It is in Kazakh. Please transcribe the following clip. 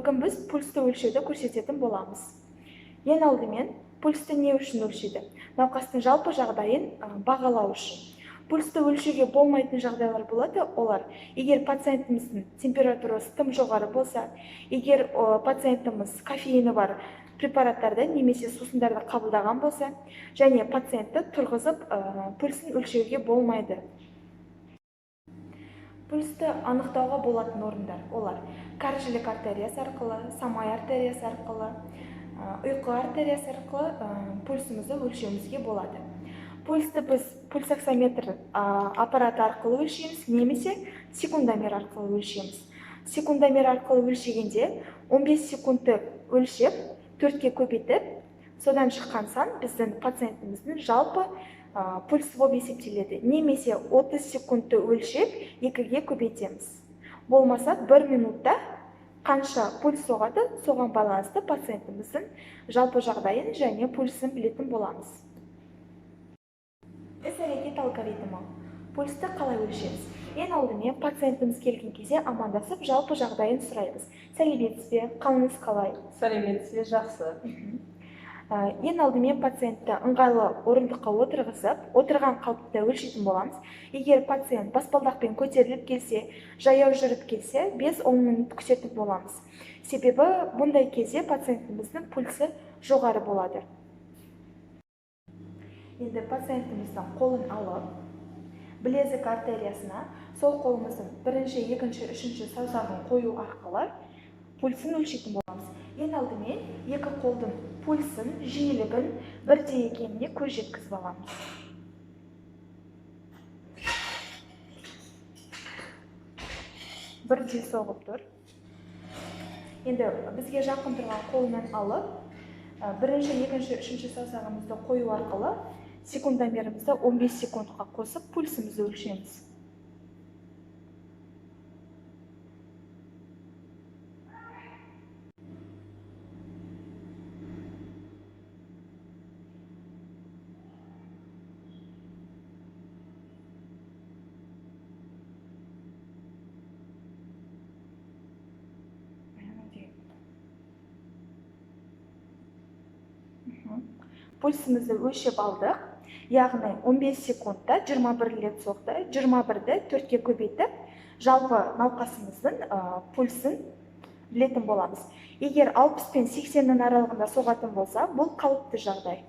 бүгін біз пульсті өлшеуді көрсететін боламыз. Ең алдымен пульсті не үшін өлшейді? Науқастың жалпы жағдайын бағалау үшін. Пульсті өлшеуге болмайтын жағдайлар болады. Олар, егер пациентіміздің температурасы тым жоғары болса, егер пациентіміз кофеині бар препараттарды немесе сусындарды қабылдаған болса, және пациентті тұрғызып пульсін өлшеуге болмайды. Пульсті анықтауға болатын орындар. Олар каржілік артериясы арқылы, самай артериясы арқылы, ұйқы артериясы арқылы пульсімізді өлшеуімізге болады. Пульсті біз пульсоксометр аппараты арқылы өлшейміз, немесе секундомер арқылы өлшейміз. Секундомер арқылы өлшегенде 15 секундты өлшеп, 4-ке көбейтіп, содан шыққан сан біздің пациентіміздің жалпы пульс болып есептеледі. Немесе 30 секундты өлшеп, 2-ге көбейтеміз. Болмаса 1 минутта қанша пульс соғады, соған байланысты пациентіміздің жалпы жағдайын және пульсін білетін боламыз. Іс-әрекет алгоритмі. Пульсті қалай өлшейміз? Ең алдымен пациентіміз келген кезде амандасып, жалпы жағдайын сұраймыз. Сәлеметсіз бе? Қалыңыз қалай? Сәлеметсіз бе? Жақсы. Ең алдымен пациентті ыңғайлы орындыққа отырғызып, отырған қалыпта өлшейтін боламыз. Егер пациент баспалдақпен көтеріліп келсе, жаяу жүріп келсе, 5-10 минут күтетін боламыз. Себебі бұндай кезде пациентіміздің пульсы жоғары болады. Енді пациентіміздің қолын алып, білезік артериясына сол қолымыздың 1-ші, 2-ші, 3-ші саусағын қою арқылы пульсын өлшейтін боламыз. Ең алдымен екі қолдың пульсын, жиілігін бірдей екеніне көз жеткізіп аламыз. Бірдей соғып тұр. Енді бізге жақын тұрған қолынан алып, 1-ші, 2-ші, 3-ші саусағымызды қою арқылы секундомерімізді 15 секундқа қосып пульсімізді өлшейміз. Пульсімізді өлшеп алдық, яғни 15 секундта 21 рет соқты, 21-ді 4-ке көбейтіп, жалпы науқасымыздың пульсын білетін боламыз. Егер 60 пен 80-нің аралығында соғатын болса, бұл қалыпты жағдай.